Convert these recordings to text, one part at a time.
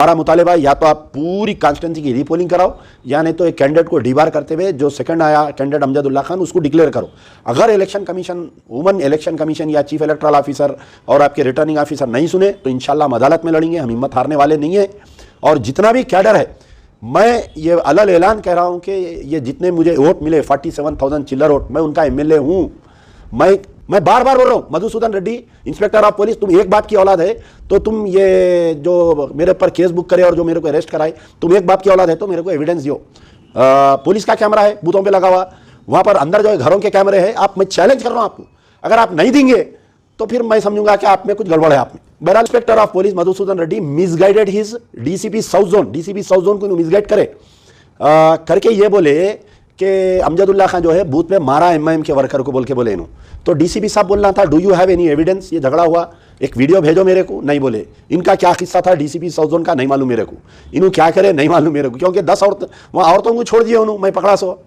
हमारा मुतालिबा या तो आप पूरी कॉन्स्टिट्यूंसी की रीपोलिंग कराओ या नहीं तो एक कैंडिडेट को डीबार करते हुए जो सेकंड आया कैंडिडेट अमजदुल्ला खान उसको डिक्लेयर करो। अगर election commission, woman election commission या चीफ इलेक्टरल ऑफिसर और आपके रिटर्निंग ऑफिसर नहीं सुने तो इंशाल्लाह हम अदालत में लड़ेंगे। हम हिम्मत हारने वाले नहीं हैं। और जितना भी कैडर है, मैं ये अलल ऐलान कह रहा हूँ कि ये जितने मुझे वोट मिले 47,000 चिल्लर वोट, मैं उनका एमएलए हूँ। मैं बार बार बोल रहा हूँ, Madhusudan Reddy inspector of police, तुम एक बाप की औलाद है तो तुम ये जो मेरे पर केस बुक करे और जो मेरे को अरेस्ट कराए, तुम एक बाप की औलाद है तो मेरे को एविडेंस दियो। पुलिस का कैमरा है बूथों पे लगा हुआ, वहां पर अंदर जो है घरों के कैमरे हैं। मैं चैलेंज कर रहा हूँ आपको, अगर आप नहीं देंगे तो फिर मैं समझूंगा कि आप में कुछ गड़बड़ है। आप में बहरहाल inspector of police Madhusudan Reddy misguided his DCP south zone को मिसगाइड करे करके ये बोले कि अमजदुल्ला खान जो है बूथ पे मारा एमआईएम के वर्कर को बोल के बोले इन्हों। तो डीसीपी साहब बोलना था, do you have any evidence, ये झगड़ा हुआ, एक वीडियो भेजो मेरे को, नहीं बोले। इनका क्या किस्सा था डीसीपी साउथ जोन का नहीं मालूम मेरे को, इन्हों क्या करे नहीं मालूम मेरे को, क्योंकि 10 वहाँ औरतों को छोड़ दिए उन्होंने, मैं पकड़ा सो।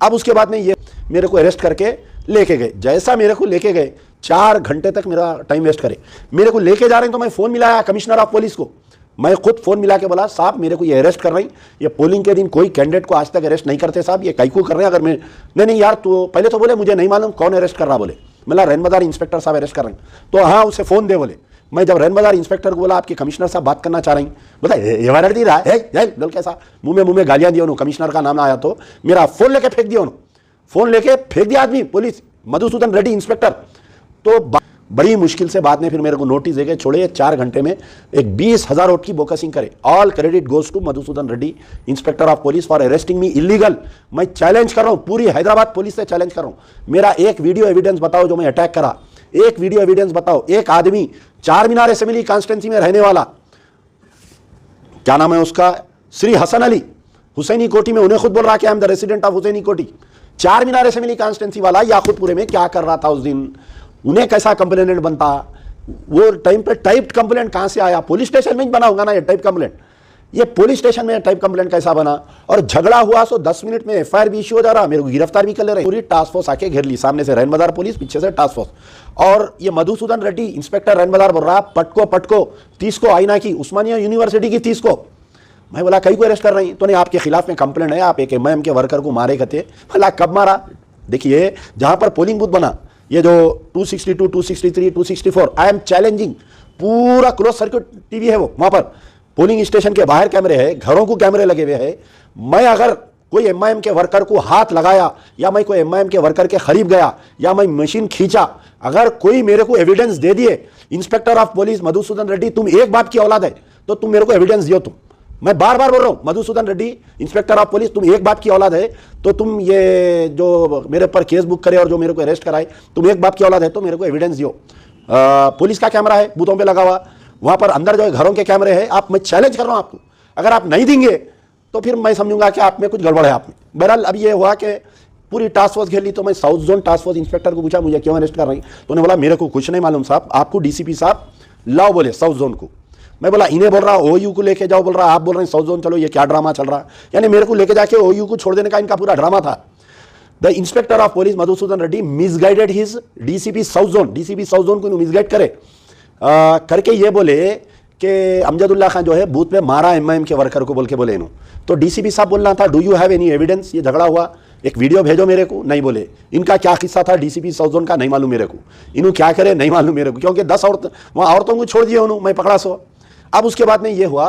अब उसके बाद में ये मेरे को अरेस्ट करके लेके गए। जैसा मेरे को लेके गए 4 घंटे तक मेरा टाइम वेस्ट करे। मेरे को लेके जा रहे हैं तो मैं फ़ोन मिलाया कमिश्नर ऑफ पुलिस को, मैं खुद फ़ोन मिला के बोला साहब मेरे को ये अरेस्ट कर रही, ये पोलिंग के दिन कोई कैंडिडेट को आज तक अरेस्ट नहीं करते साहब, ये कैको कर रहे हैं। अगर मैं नहीं यार, तो पहले तो बोले मुझे नहीं मालूम कौन अरेस्ट कर रहा, बोले मतलब रैनबदार इंस्पेक्टर साहब अरेस्ट कर रहे हैं। तो हाँ उसे फ़ोन दे बोले। मैं जब रैनबदार इंस्पेक्टर को बोला आपके कमिश्नर साहब बात करना चाह रही, बोला ये वारंट दी रहा है बोल कैसा, मुँह में गालियाँ दी उन्होंने। कमिश्नर का नाम आया तो मेरा फ़ोन लेके फेंक दिया उन्होंने, फ़ोन लेके फेंक दिया आदमी पुलिस, मधुसूदन रेड्डी इंस्पेक्टर। तो बड़ी मुश्किल से बाद में फिर मेरे को नोटिस देके छोड़े। 4 घंटे में एक 20,000 वोट की बोकसिंग करे। All credit goes to Madhusudan Reddy inspector of police for arresting me illegal. मैं चैलेंज कर रहा हूँ, पूरी हैदराबाद पुलिस से चैलेंज कर रहा हूँ, मेरा एक वीडियो एविडेंस बताओ जो मैं अटैक करा, एक वीडियो एविडेंस बताओ। एक आदमी चार मीनार असेंबली कॉन्स्टिट्यूंसी में रहने वाला, क्या नाम है उसका, श्री हसन अली, हुसैनी कोठी में, उन्हें खुद बोल रहा कि I am the resident of Hussaini Kothi. चार मीनार असेंबली कॉन्स्टिट्यूंसी वाला याकूतपुरे में क्या कर रहा था उस दिन, उन्हें कैसा कंप्लेनेंट बनता, वो टाइम पे टाइप्ड कंप्लेंट कहां से आया, पुलिस स्टेशन में ही बना होगा ना ये टाइप कंप्लेंट, ये पुलिस स्टेशन में टाइप कंप्लेंट कैसा बना। और झगड़ा हुआ सो 10 मिनट में एफआईआर भी इश्यू हो जा रहा, मेरे को गिरफ्तार भी कर ले रहे। पूरी टास्क फोर्स आके घेर ली, सामने से रैनबदार पुलिस, पीछे से टास्क फोर्स। और ये मधुसूदन रेड्डी इंस्पेक्टर रैनबदार बोल रहा पटको 30 को आईना की, उस्मानिया यूनिवर्सिटी की 30 को। मैं बोला कई को अरेस्ट कर रही, तो नहीं आपके खिलाफ में कंप्लेंट है, आप एक एमआईएम के वर्कर को मारे कहते। बोला कब मारा, देखिए जहां पर पोलिंग बूथ बना, ये जो 262, 263, 264, आई एम चैलेंजिंग, पूरा क्लोज सर्किट टीवी है वो, वहां पर पोलिंग स्टेशन के बाहर कैमरे है, घरों को कैमरे लगे हुए हैं। मैं अगर कोई एमआईएम के वर्कर को हाथ लगाया या मैं कोई एमआईएम के वर्कर के करीब गया या मैं मशीन खींचा, अगर कोई मेरे को एविडेंस दे दिए, inspector of police Madhusudan Reddy तुम एक बाप की औलाद है तो तुम मेरे को एविडेंस दियो। तुम, मैं बार बार बोल रहा हूं, Madhusudan Reddy inspector of police, तुम एक बाप की औलाद है तो तुम ये जो मेरे पर केस बुक करे और जो मेरे को अरेस्ट कराए, तुम एक बाप की औलाद है तो मेरे को एविडेंस दियो। पुलिस का कैमरा है बूथों पे लगा हुआ, वहां पर अंदर जो है घरों के कैमरे हैं। मैं चैलेंज कर रहा हूं आपको, अगर आप नहीं देंगे तो फिर मैं समझूंगा कि आप में कुछ गड़बड़ है। आप में बहरहाल अब ये हुआ कि पूरी टास्क फोर्स घेर ली। तो मैं south zone task force inspector को पूछा मुझे क्यों अरेस्ट कर रही, तो उन्होंने बोला मेरे को कुछ नहीं मालूम साहब, आपको डीसीपी साहब लाओ बोले साउथ जोन को। मैं बोला इन्हें बोल रहा ओयू को लेके जाओ, बोल रहा आप बोल रहे हैं साउथ जोन चलो, ये क्या ड्रामा चल रहा। यानी मेरे को लेके जाके ओयू को छोड़ देने का इनका पूरा ड्रामा था। The inspector of police Madhusudan Reddy misguided his DCP south zone को मिसगाइड करे करके ये बोले कि अमजदुल्ला खान जो है बूथ पे मारा एमआईएम के वर्कर को बोल के बोले इन्हों। तो डीसीपी साहब बोलना था, do you have any evidence, ये झगड़ा हुआ, एक वीडियो भेजो मेरे को, नहीं बोले। इनका क्या किस्सा था डीसीपी साउथ जोन का नहीं मालूम मेरे को, इन्हों क्या करे नहीं मालूम मेरे को, क्योंकि 10 वहाँ औरतों को छोड़ दिए उन्होंने, मैं पकड़ा सो। अब उसके बाद में ये हुआ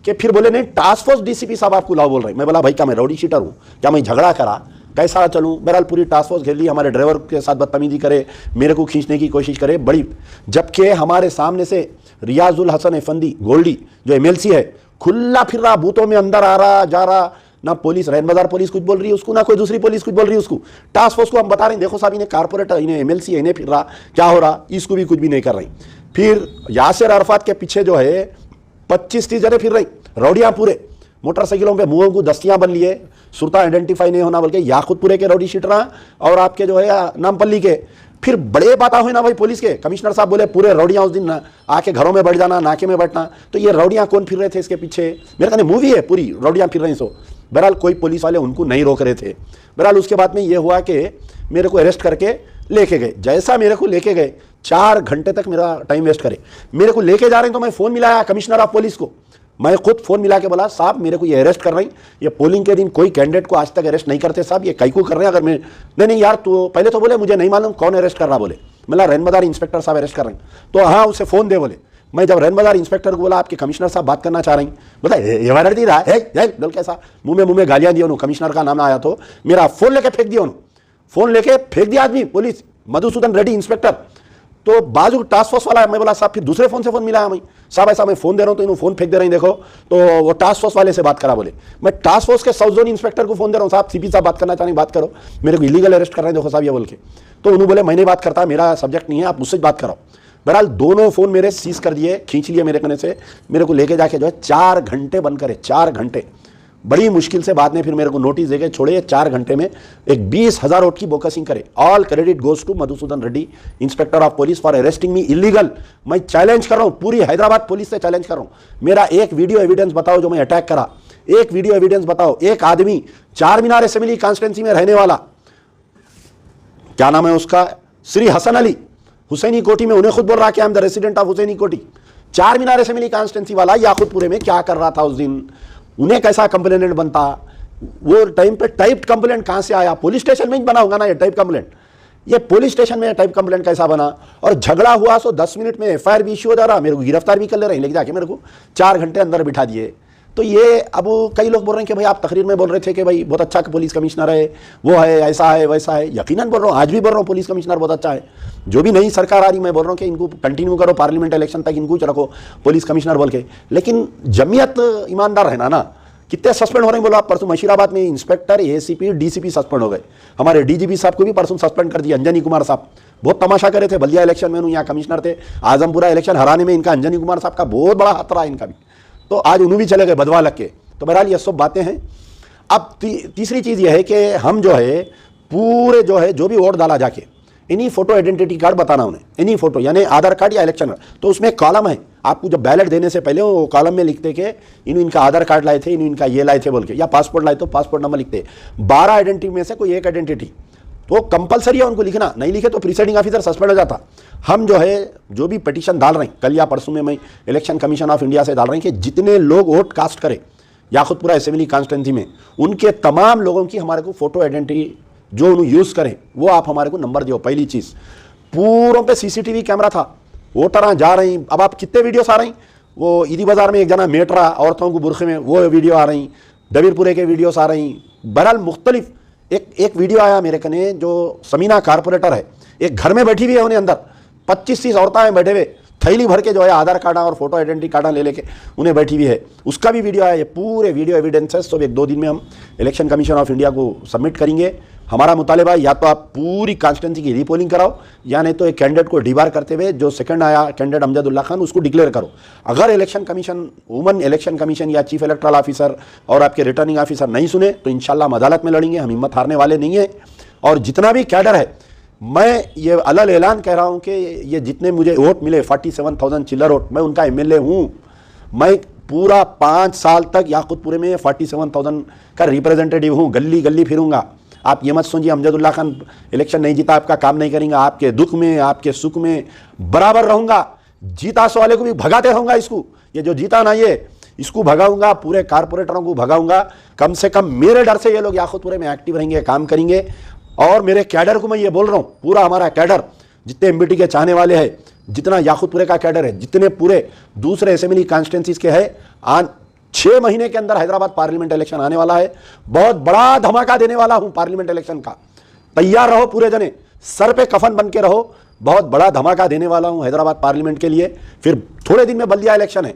कि फिर बोले नहीं टास्क फोर्स डीसीपी साहब आपको लाओ बोल रहे। मैं बोला भाई क्या मैं राउडी शीटर हूँ, क्या मैं झगड़ा करा, कैसा चलूँ। बहरहाल पूरी टास्क फोर्स घेर ली, हमारे ड्राइवर के साथ बदतमीजी करे, मेरे को खींचने की कोशिश करे बड़ी, जबकि हमारे सामने से रियाजुल हसन एफंदी गोल्डी जो एमएलसी है खुला फिर रहा, बूथों में अंदर आ रहा जा रहा, ना पुलिस रैनबदार पुलिस कुछ बोल रही है उसको, ना कोई दूसरी पुलिस कुछ बोल रही है उसको। टास्क फोर्स को हम बता रहे हैं देखो साहब इन्हें कारपोरेटर, इन्हें एमएलसी है, इन्हें फिर रहा क्या हो रहा, इसको भी कुछ भी नहीं कर रही। फिर यासिर अरफात के पीछे जो है 25-30 जने फिर रही, रौडियाँ पूरे मोटरसाइकिलों पे, मुंहों को दस्तियां बन लिए, सुरता आइडेंटिफाई नहीं होना, बल्कि याकूतपुरे के रौडी शीटरा और आपके जो है नामपल्ली के। फिर बड़े बात हुई ना भाई पुलिस के, कमिश्नर साहब बोले पूरे रौडियां उस दिन आके घरों में बैठ जाना, नाके में बैठना। तो ये रौडियां कौन फिर रहे थे इसके पीछे, मेरे कहने मूवी है पूरी, रौडियां फिर रही सो। बहरहाल कोई पुलिस वाले उनको नहीं रोक रहे थे। बहरहाल उसके बाद में ये हुआ कि मेरे को अरेस्ट करके लेके गए। जैसा मेरे को लेके गए 4 घंटे तक मेरा टाइम वेस्ट करे। मेरे को लेके जा रहे हैं तो मैं फ़ोन मिलाया कमिश्नर ऑफ पुलिस को, मैं खुद फ़ोन मिला के बोला साहब मेरे को ये अरेस्ट कर रही, ये पोलिंग के दिन कोई कैंडिडेट को आज तक अरेस्ट नहीं करते साहब, ये कई को कर रहे हैं। अगर मैं नहीं यार तो पहले तो बोले मुझे नहीं मालूम कौन अरेस्ट कर रहा, बोले मतलब रहनबदार इंस्पेक्टर साहब अरेस्ट कर रहे हैं। तो हाँ उसे फ़ोन दे बोले। मैं जब रहनबदार इंस्पेक्टर को बोला आपके कमिश्नर साहब बात करना चाह रही, बोला ये वायरल दी रहा है बोल कैसा, मुँह में गालियाँ दी उन्होंने, कमिश्नर का नाम आया तो मेरा फ़ोन लेके फेंक दिया उन्होंने, फ़ोन लेके फेंक दिया आदमी, पुलिस मधुसूदन रेड्डी इंस्पेक्टर। तो बाजू टास्क फोर्स वाला, मैं बोला साहब फिर दूसरे फ़ोन से फ़ोन मिला मैं, साहब ऐसा मैं फ़ोन दे रहा हूँ तो इन्होंने फ़ोन फेंक दे रहे हैं देखो। तो वो टास्क फोर्स वाले से बात करा, बोले मैं टास्क फोर्स के साउथ जोन इंस्पेक्टर को फ़ोन दे रहा हूँ, साहब सीपी साहब बात करना चाह रहे हैं, बात करो, मेरे को इलीगल अरेस्ट कर रहे हैं देखो साहब ये बोल के। तो उन्होंने बोले मैं नहीं बात करता, मेरा सब्जेक्ट नहीं है, आप मुझसे बात कराओ। बहरहाल दोनों फ़ोन मेरे सीज कर दिए, खींच लिए मेरे कने से, मेरे को लेके जाके जो है 4 घंटे बंद करे, 4 घंटे बड़ी मुश्किल से बाद में फिर मेरे को नोटिस देके छोड़े। 4 घंटे में एक 20,000 वोट की बोकसिंग करे। All credit goes to Madhusudan Reddy inspector of police for arresting me illegal. मैं चैलेंज कर रहा हूँ, पूरी हैदराबाद पुलिस से चैलेंज कर रहा हूँ, मेरा एक वीडियो एविडेंस बताओ जो मैं अटैक करा, एक वीडियो एविडेंस बताओ। एक आदमी चार मीनार असेंबली कॉन्स्टिट्यूंसी में रहने वाला, क्या नाम है उसका, श्री हसन अली, हुसैनी कोठी में, उन्हें खुद बोल रहा कि I am the resident of Hussaini Kothi. चार मीनार असेंबली कॉन्स्टिट्यूंसी वाला याकुतपुरे में क्या कर रहा था उस दिन, उन्हें कैसा कंप्लेनेंट बनता, वो टाइम पे टाइप्ड कंप्लेंट कहां से आया, पुलिस स्टेशन में ही बना होगा ना ये टाइप कंप्लेंट, ये पुलिस स्टेशन में टाइप कंप्लेंट कैसा बना। और झगड़ा हुआ सो 10 मिनट में एफआईआर भी इश्यू हो जा रहा, मेरे को गिरफ्तार भी कर ले रहे हैं, लेके जाके मेरे को 4 घंटे अंदर बिठा दिए। तो ये अब कई लोग बोल रहे हैं कि भाई आप तकरीर में बोल रहे थे कि भाई बहुत अच्छा पुलिस कमिश्नर है, वो है, ऐसा है वैसा है। यकीनन बोल रहा हूँ, आज भी बोल रहा हूँ पुलिस कमिश्नर बहुत अच्छा है। जो भी नई सरकार आ रही, मैं बोल रहा हूँ कि इनको कंटिन्यू करो, पार्लियामेंट इलेक्शन तक इनको रखो पुलिस कमिश्नर बोल के। लेकिन जमीयत ईमानदार रहना ना, कितने सस्पेंड हो रहे हैं बोलो आप। परसों मशीराबाद में इंस्पेक्टर, एसीपी, डीसीपी सस्पेंड हो गए। हमारे डीजीपी साहब को भी परसों सस्पेंड कर दिया। अंजनी कुमार साहब बहुत तमाशा करे थे, बलिया इलेक्शन में यहाँ कमिश्नर थे, आजमपुरा इलेक्शन हराने में इनका अंजनी कुमार साहब का बहुत बड़ा हाथ रहा इनका भी। तो आज उन्होंने भी चले गए बदवा लग के। तो बहरहाल ये सब बातें हैं। अब तीसरी चीज़ ये है कि हम जो है पूरे जो भी वोट डाला जाके इन्हीं फोटो आइडेंटिटी कार्ड बताना उन्हें, इन्हीं फोटो यानी आधार कार्ड या इलेक्शन कार्ड। तो उसमें कॉलम है, आपको जब बैलेट देने से पहले वो कॉलम में लिखते कि इनका आधार कार्ड लाए थे, इनका ये लाए थे बोल के, या पासपोर्ट लाए तो पासपोर्ट नंबर लिखते। 12 आइडेंटिटी में से कोई एक आइडेंटिटी तो कंपलसरी है उनको लिखना, नहीं लिखे तो प्रिसाइडिंग ऑफिसर सस्पेंड हो जाता। हम जो भी पिटीशन डाल रहे हैं, कल या परसों में मैं इलेक्शन कमीशन ऑफ इंडिया से डाल रहे हैं कि जितने लोग वोट कास्ट करें याकुतपुरा असेंबली कॉन्स्टिट्यूंसी में, उनके तमाम लोगों की हमारे को फोटो आइडेंटिटी जो उन्हें यूज़ करें वो आप हमारे को नंबर दियो। पहली चीज़, पूरों पे सीसीटीवी कैमरा था, वोटर जा रही। अब आप कितने वीडियोस आ रही, वो ईदी बाजार में एक जना मेट रहा औरतों को बुरखे में, वो वीडियो आ रही, डबीरपुरे के वीडियोस आ रही। बहरहाल मुख्तलिफ एक वीडियो आया मेरे कने, जो समीना कारपोरेटर है, एक घर में बैठी हुई है, उन्हें अंदर 25-30 औरतें बैठे हुए, थैली भर के जो है आधार कार्ड और फोटो आइडेंटिटी कार्ड ले लेके उन्हें बैठी हुई है, उसका भी वीडियो आया। ये पूरे वीडियो एविडेंसेस सब 1-2 दिन में हम इलेक्शन कमीशन ऑफ इंडिया को सबमिट करेंगे। हमारा मुतालिबा या तो आप पूरी कॉन्स्टिट्यूंसी की रीपोलिंग कराओ, या नहीं तो एक कैंडिडेट को डिबार करते हुए जो सेकंड आया कैंडिडेट अमजदुल्ला खान, उसको डिक्लेयर करो। अगर election commission, woman election commission या चीफ इलेक्टोरल ऑफिसर और आपके रिटर्निंग ऑफिसर नहीं सुने तो इंशाल्लाह हम अदालत में लड़ेंगे, हम हिम्मत हारने वाले नहीं हैं। और जितना भी कैडर है, मैं ये अलग ऐलान कह रहा हूँ कि ये जितने मुझे वोट मिले 47,000 चिल्लर वोट, मैं उनका एमएलए हूँ। मैं पूरा 5 साल तक याकुतपुरे में 47,000 का रिप्रेजेंटेटिव हूँ, गली गली फिरूंगा। आप ये मत सोचिए अमजदुल्ला खान इलेक्शन नहीं जीता आपका काम नहीं करेंगे, आपके दुख में आपके सुख में बराबर रहूंगा। जीता सो वाले को भी भगाते रहूंगा, इसको ये जो जीता ना ये इसको भगाऊंगा, पूरे कारपोरेटरों को भगाऊंगा। कम से कम मेरे डर से ये लोग याकुतपुरे में एक्टिव रहेंगे, काम करेंगे। और मेरे कैडर को मैं ये बोल रहा हूँ, पूरा हमारा कैडर, जितने एमबीटी के चाहने वाले हैं, जितना याकुतपुरे का कैडर है, जितने पूरे दूसरे असेंबली कॉन्स्टिट्यूंसीज के हैं, 6 महीने के अंदर हैदराबाद पार्लियामेंट इलेक्शन आने वाला है। बहुत बड़ा धमाका देने वाला हूं पार्लियामेंट इलेक्शन का, तैयार रहो पूरे जने, सर पे कफन बन के रहो। बहुत बड़ा धमाका देने वाला हूं हैदराबाद पार्लियामेंट के लिए। फिर थोड़े दिन में बल्दिया इलेक्शन है,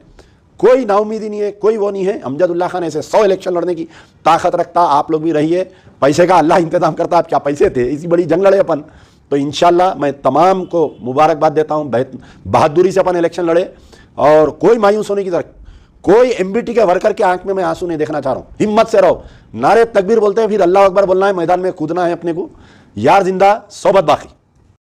कोई नाउमीदी नहीं है, कोई वो नहीं है। अमजदुल्ला खान ऐसे 100 इलेक्शन लड़ने की ताकत रखता, आप लोग भी रहिए। पैसे का अल्लाह इंतजाम करता, आप क्या पैसे थे, इसी बड़ी जंग लड़े अपन। तो इंशाल्लाह मैं तमाम को मुबारकबाद देता हूँ, बहादुरी से अपन इलेक्शन लड़े। और कोई मायूस होने की जरूरत, कोई एमबीटी के वर्कर के आंख में मैं आंसू नहीं देखना चाह रहा हूँ। हिम्मत से रहो, नारे तकबीर बोलते हैं, फिर अल्लाह अकबर बोलना है, मैदान में कूदना है अपने को। यार जिंदा सोबत बाकी।